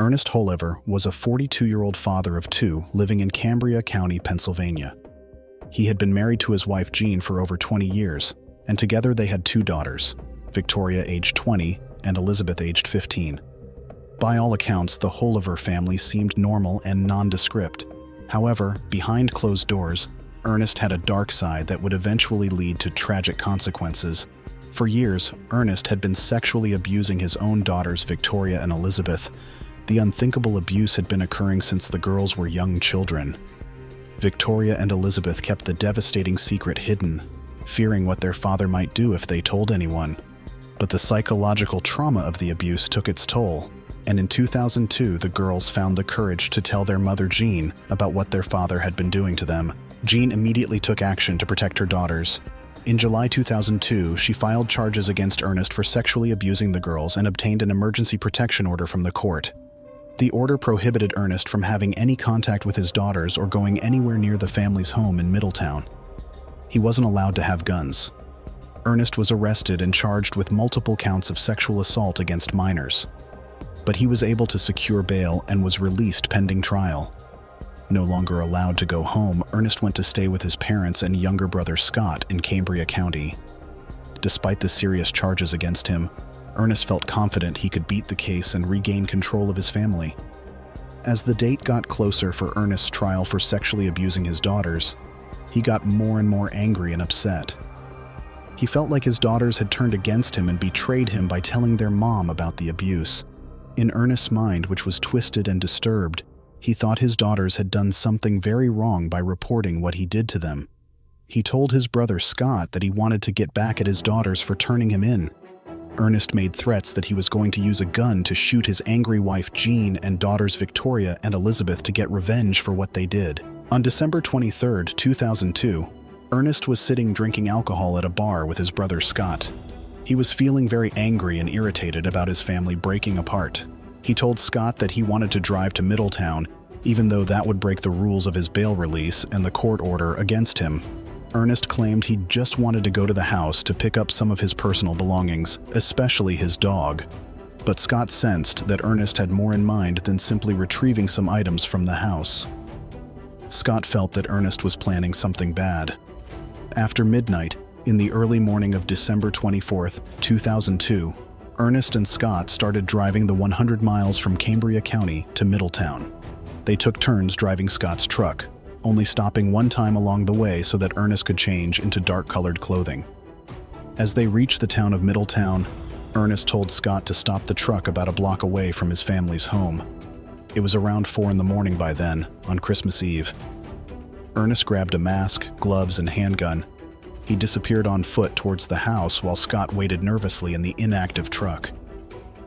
Ernest Wholaver was a 42-year-old father of two living in Cambria County, Pennsylvania. He had been married to his wife Jean for over 20 years, and together they had two daughters, Victoria aged 20 and Elizabeth aged 15. By all accounts, the Wholaver family seemed normal and nondescript. However, behind closed doors, Ernest had a dark side that would eventually lead to tragic consequences. For years, Ernest had been sexually abusing his own daughters, Victoria and Elizabeth. The unthinkable abuse had been occurring since the girls were young children. Victoria and Elizabeth kept the devastating secret hidden, fearing what their father might do if they told anyone. But the psychological trauma of the abuse took its toll, and in 2002, the girls found the courage to tell their mother Jean about what their father had been doing to them. Jean immediately took action to protect her daughters. In July 2002, she filed charges against Ernest for sexually abusing the girls and obtained an emergency protection order from the court. The order prohibited Ernest from having any contact with his daughters or going anywhere near the family's home in Middletown. He wasn't allowed to have guns. Ernest was arrested and charged with multiple counts of sexual assault against minors. But he was able to secure bail and was released pending trial. No longer allowed to go home, Ernest went to stay with his parents and younger brother Scott in Cambria County. Despite the serious charges against him, Ernest felt confident he could beat the case and regain control of his family. As the date got closer for Ernest's trial for sexually abusing his daughters, he got more and more angry and upset. He felt like his daughters had turned against him and betrayed him by telling their mom about the abuse. In Ernest's mind, which was twisted and disturbed, he thought his daughters had done something very wrong by reporting what he did to them. He told his brother Scott that he wanted to get back at his daughters for turning him in. Ernest made threats that he was going to use a gun to shoot his angry wife Jean and daughters Victoria and Elizabeth to get revenge for what they did. On December 23, 2002, Ernest was sitting drinking alcohol at a bar with his brother Scott. He was feeling very angry and irritated about his family breaking apart. He told Scott that he wanted to drive to Middletown, even though that would break the rules of his bail release and the court order against him. Ernest claimed he just wanted to go to the house to pick up some of his personal belongings, especially his dog. But Scott sensed that Ernest had more in mind than simply retrieving some items from the house. Scott felt that Ernest was planning something bad. After midnight, in the early morning of December 24, 2002, Ernest and Scott started driving the 100 miles from Cambria County to Middletown. They took turns driving Scott's truck, only stopping one time along the way so that Ernest could change into dark-colored clothing. As they reached the town of Middletown, Ernest told Scott to stop the truck about a block away from his family's home. It was around 4 in the morning by then, on Christmas Eve. Ernest grabbed a mask, gloves, and handgun. He disappeared on foot towards the house while Scott waited nervously in the inactive truck.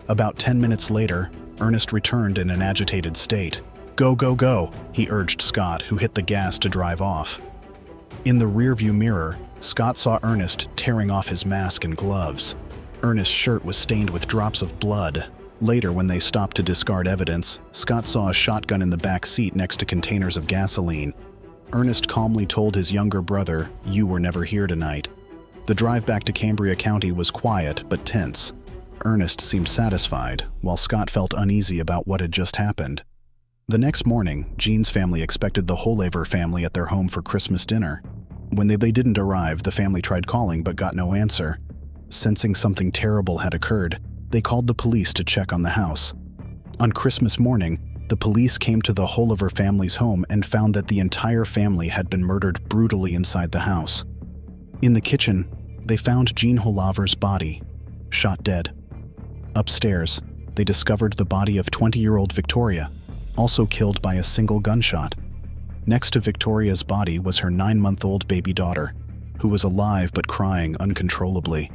About 10 minutes later, Ernest returned in an agitated state. "Go, go, go," he urged Scott, who hit the gas to drive off. In the rearview mirror, Scott saw Ernest tearing off his mask and gloves. Ernest's shirt was stained with drops of blood. Later, when they stopped to discard evidence, Scott saw a shotgun in the back seat next to containers of gasoline. Ernest calmly told his younger brother, "You were never here tonight." The drive back to Cambria County was quiet but tense. Ernest seemed satisfied, while Scott felt uneasy about what had just happened. The next morning, Jean's family expected the Wholaver family at their home for Christmas dinner. When they didn't arrive, the family tried calling but got no answer. Sensing something terrible had occurred, they called the police to check on the house. On Christmas morning, the police came to the Wholaver family's home and found that the entire family had been murdered brutally inside the house. In the kitchen, they found Jean Wholaver's body, shot dead. Upstairs, they discovered the body of 20-year-old Victoria, also killed by a single gunshot. Next to Victoria's body was her 9-month-old baby daughter, who was alive but crying uncontrollably.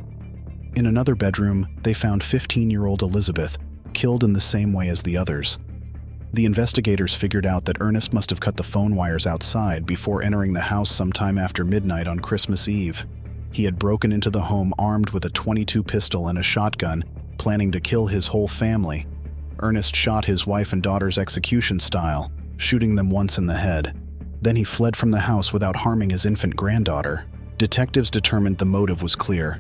In another bedroom, they found 15-year-old Elizabeth, killed in the same way as the others. The investigators figured out that Ernest must have cut the phone wires outside before entering the house sometime after midnight on Christmas Eve. He had broken into the home armed with a .22 pistol and a shotgun, planning to kill his whole family. Ernest shot his wife and daughters execution style, shooting them once in the head. Then he fled from the house without harming his infant granddaughter. Detectives determined the motive was clear.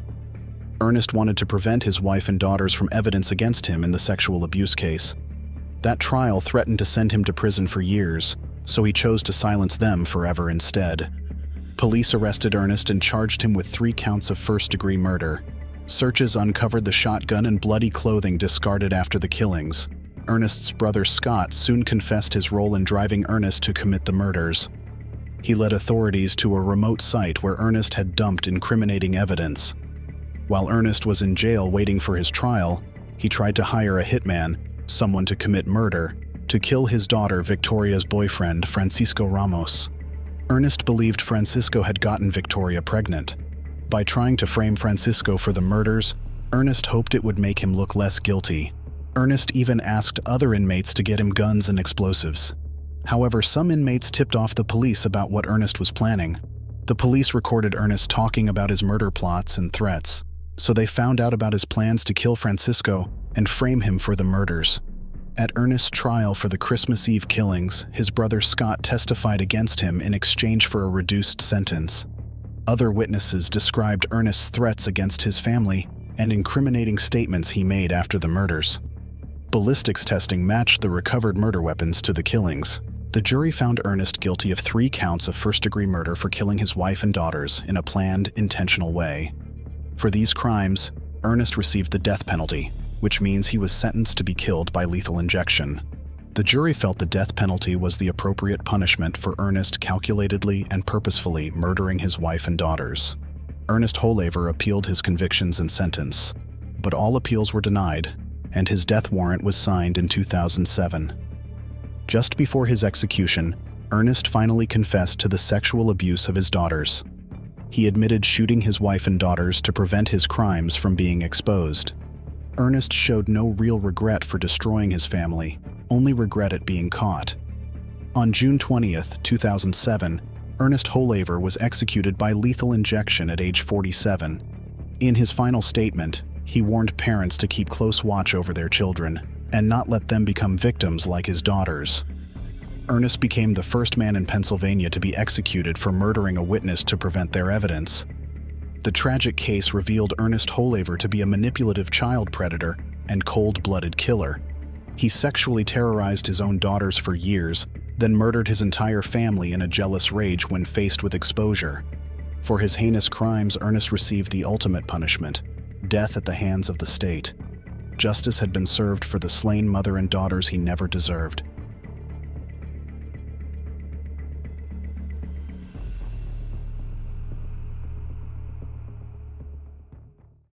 Ernest wanted to prevent his wife and daughters from evidence against him in the sexual abuse case. That trial threatened to send him to prison for years, so he chose to silence them forever instead. Police arrested Ernest and charged him with 3 counts of first-degree murder. Searches uncovered the shotgun and bloody clothing discarded after the killings. Ernest's brother Scott soon confessed his role in driving Ernest to commit the murders. He led authorities to a remote site where Ernest had dumped incriminating evidence. While Ernest was in jail waiting for his trial, he tried to hire a hitman, someone to commit murder, to kill his daughter Victoria's boyfriend, Francisco Ramos. Ernest believed Francisco had gotten Victoria pregnant. By trying to frame Francisco for the murders, Ernest hoped it would make him look less guilty. Ernest even asked other inmates to get him guns and explosives. However, some inmates tipped off the police about what Ernest was planning. The police recorded Ernest talking about his murder plots and threats, so they found out about his plans to kill Francisco and frame him for the murders. At Ernest's trial for the Christmas Eve killings, his brother Scott testified against him in exchange for a reduced sentence. Other witnesses described Ernest's threats against his family and incriminating statements he made after the murders. Ballistics testing matched the recovered murder weapons to the killings. The jury found Ernest guilty of 3 counts of first-degree murder for killing his wife and daughters in a planned, intentional way. For these crimes, Ernest received the death penalty, which means he was sentenced to be killed by lethal injection. The jury felt the death penalty was the appropriate punishment for Ernest calculatedly and purposefully murdering his wife and daughters. Ernest Wholaver appealed his convictions and sentence, but all appeals were denied, and his death warrant was signed in 2007. Just before his execution, Ernest finally confessed to the sexual abuse of his daughters. He admitted shooting his wife and daughters to prevent his crimes from being exposed. Ernest showed no real regret for destroying his family, only regret at being caught. On June 20th, 2007, Ernest Wholaver was executed by lethal injection at age 47. In his final statement, he warned parents to keep close watch over their children and not let them become victims like his daughters. Ernest became the first man in Pennsylvania to be executed for murdering a witness to prevent their evidence. The tragic case revealed Ernest Wholaver to be a manipulative child predator and cold-blooded killer. He sexually terrorized his own daughters for years, then murdered his entire family in a jealous rage when faced with exposure. For his heinous crimes, Ernest received the ultimate punishment, death at the hands of the state. Justice had been served for the slain mother and daughters he never deserved.